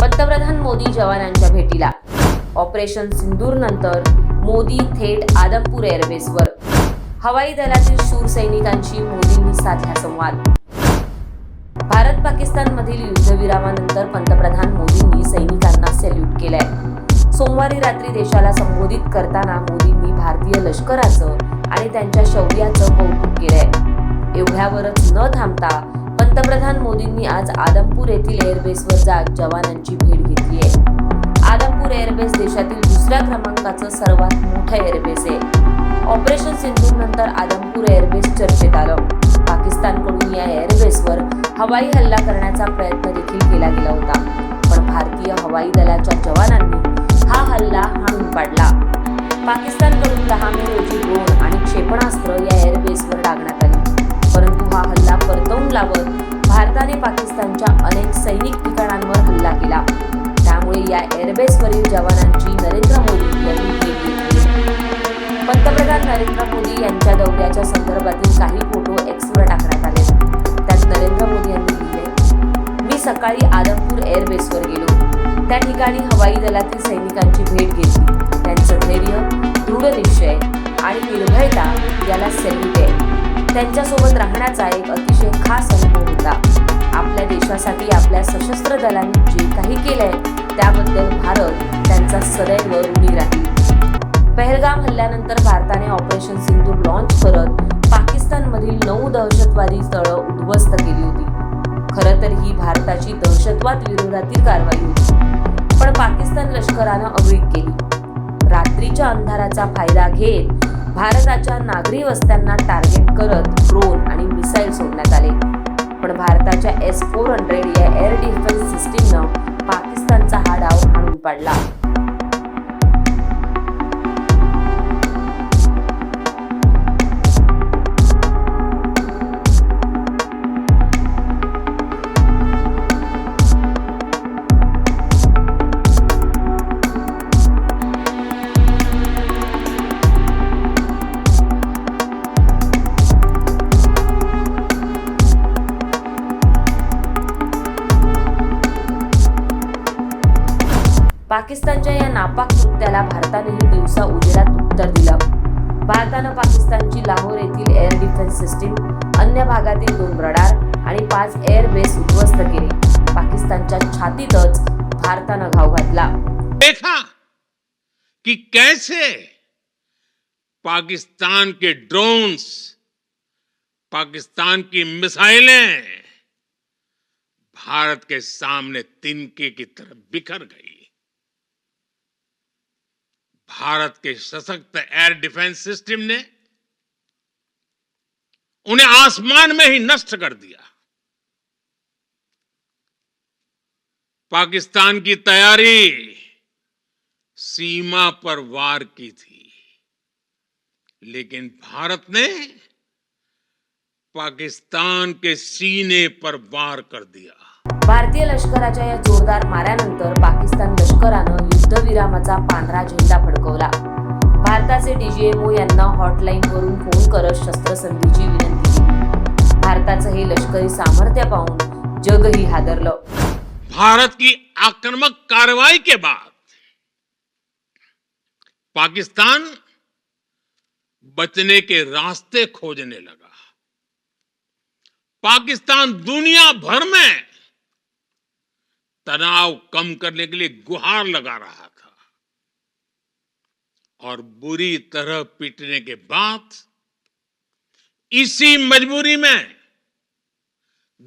पंतप्रधान मोदी जवानांच्या भेटीला. ऑपरेशन सिंदूर नंतर मोदी थेट आदमपूर एअरबेसवर. हवाई दलातील शूर सैनिकांशी मोदींनी साधला संवाद. भारत पाकिस्तान मधील युद्धविरामानंतर पंतप्रधान मोदींनी सैनिकांना सॅल्यूट केलंय. सोमवारी रात्री देशाला संबोधित करताना मोदींनी भारतीय लष्कराचं आणि त्यांच्या शौर्याचं कौतुक केलंय. एवढ्यावरच न थांबता पंतप्रधान मोदींनी आज आदमपूर येथील एअरबेसवर जात जवानांची भेट घेतली आहे. आदमपूर एअरबेस देशातील दुसऱ्या क्रमांकाचं सर्वात मोठं एअरबेस आहे. ऑपरेशन सिंधूर नंतर आदमपूर एअरबेस चर्चेत आलं. पाकिस्तानकडून या एअरबेसवर हवाई हल्ला करण्याचा प्रयत्न देखील केला गेला होता, पण भारतीय हवाई दलाच्या जवानांनी हा हल्ला हाणून पाडला. पाकिस्तानकडून 10 मे रोजी ड्रोन आणि क्षेपणास्त्र या एअरबेसवर डागण्यात आली, परंतु हा हल्ला परतवून लावत भारताने पाकिस्तानच्या अनेक सैनिक ठिकाणांवर हल्ला केला. त्यामुळे या एअरबेसवरील जवानांची नरेंद्र मोदी यांनी भेट घेतली. पंतप्रधान नरेंद्र मोदी यांच्या दौऱ्याच्या संदर्भातील काही फोटो एक्सवर टाकण्यात आले. त्यात नरेंद्र मोदी यांनी लिहिले, मी सकाळी आदमपूर एअरबेसवर गेलो. त्या ठिकाणी हवाई दलातील सैनिकांची भेट घेतली. त्यांचं धैर्य, दृढ निश्चय आणि निर्भयता याला सॅल्यूट आहे. त्यांच्यासोबत राहण्याचा एक अतिशय खास अनुभव होता. आपल्या देशासाठी आपल्या सशस्त्र दलांनी जे काही केलंय त्याबद्दल भारत त्यांचा सदैव ऋणी राहील. पहलगाम हल्ल्यानंतर भारताने ऑपरेशन सिंधूर लॉन्च करत पाकिस्तानमधील 9 दहशतवादी तळं उद्ध्वस्त केली होती. खरं तर ही भारताची दहशतवाद विरोधातील कारवाई होती, पण पाकिस्तान लष्करानं अवैध केली. रात्रीच्या अंधाराचा फायदा घेत भारताच्या नागरी वस्त्यांना टार्गेट करत ड्रोन आणि मिसाईल सोडण्यात आले. पण भारताच्या S-400 या एअर डिफेन्स सिस्टीमनं पाकिस्तानचा हा डाव हाणून पाडला. पाकिस्तानच्या या नापाक कृत्याला भारतानेही दिवसा उजेडात उत्तर दिलं. भारतानं पाकिस्तानची लाहोर येथील एअर डिफेन्स सिस्टीम, अन्य भागातील 2 रडार आणि 5 एअर बेस उद्ध्वस्त केले. पाकिस्तानच्या छातीतच भारतानं घाव घातला. देखा कि कैसे पाकिस्तान के ड्रोन्स, पाकिस्तान की मिसाइलें भारत के सामने तिनके की तरह बिखर गई. भारत के सशक्त एयर डिफेंस सिस्टम ने उन्हें आसमान में ही नष्ट कर दिया. पाकिस्तान की तैयारी सीमा पर वार की थी, लेकिन भारत ने पाकिस्तान के सीने पर वार कर दिया. भारतीय लष्कराच्या या जोरदार माऱ्यानंतर पाकिस्तान लष्करानं युद्धविरामाचा पांढरा झेंडा फडकवला. भारताचे DGMO यांना हॉटलाईनवरून फोन करत शस्त्रसंधीची विनंती केली. भारताचं हे लष्करी सामर्थ्य पाहून जगही हादरलं. भारत की आक्रामक कार्रवाई के बाद पाकिस्तान बचने के रास्ते खोजने लगा. पाकिस्तान दुनिया भर में तनाव कम करने के लिए गुहार लगा रहा था, और बुरी तरह पीटने के बाद इसी मजबूरी में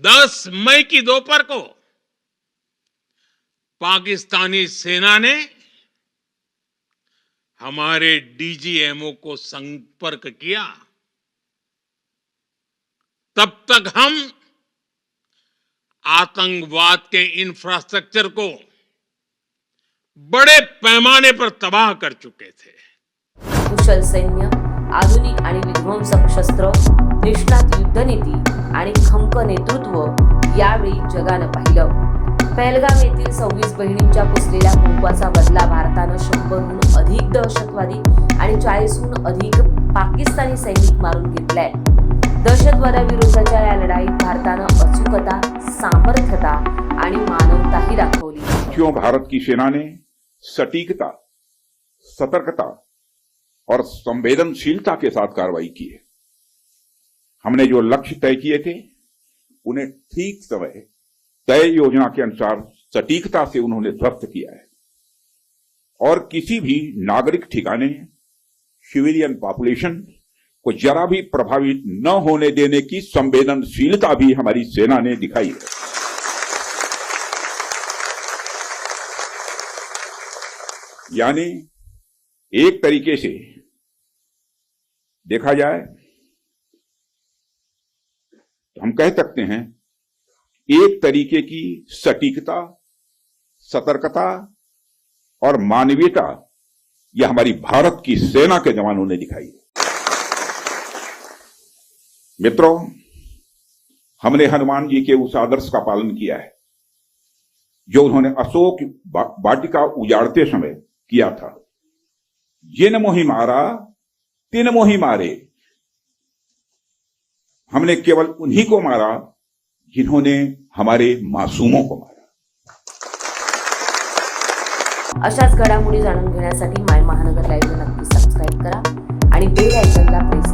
10 मई की दोपहर को पाकिस्तानी सेना ने हमारे DGMO को संपर्क किया. तब तक हम आतंकवाद के इंफ्रास्ट्रक्चर को बड़े पैमाने पर तबाह कर चुके थे. कुशल सैन्य, आधुनिक आणि विध्वंसक शस्त्र, निष्णात युद्धनीती आणि खंक नेतृत्व यावेळी जगानं पाहिलं. पहलगाम येथील 26 बहिणींच्या पुसलेल्या कुंकवाचा बदला भारतानं 100हून अधिक दहशतवादी आणि 40हून अधिक पाकिस्तानी सैनिक मारून घेतलाय. दहशतवादाविरुद्धच्या या लढाईत भारतानं अचूकता, सामर्थ्यता आणि मानवताही दाखवली. क्यों भारत की सेना ने सटीकता, सतर्कता और संवेदनशीलता के साथ कार्रवाई की है. हमने जो लक्ष्य तय किए थे उन्हें ठीक समय तय योजना के अनुसार सटीकता से उन्होंने ध्वस्त किया है और किसी भी नागरिक ठिकाने, सिविलियन पॉपुलेशन को जरा भी प्रभावित न होने देने की संवेदनशीलता भी हमारी सेना ने दिखाई है. यानी एक तरीके से देखा जाए तो हम कह सकते हैं एक तरीके की सटीकता, सतर्कता और मानवीयता यह हमारी भारत की सेना के जवानों ने दिखाई है. मित्रों, हमने हनुमान जी के उस आदर्श का पालन किया है जो उन्होंने अशोक वाटिका उजाड़ते समय किया था. जिन मोहि मारा तिन मोहि मारे. हमने केवल उन्हीं को मारा जिन्होंने हमारे मासूमों को मारा. अशाच घडामोडी जाणून घेण्यासाठी माय महानगर लाईव्हला नक्की सबस्क्राईब करा आणि बेल आयकॉनला प्रेस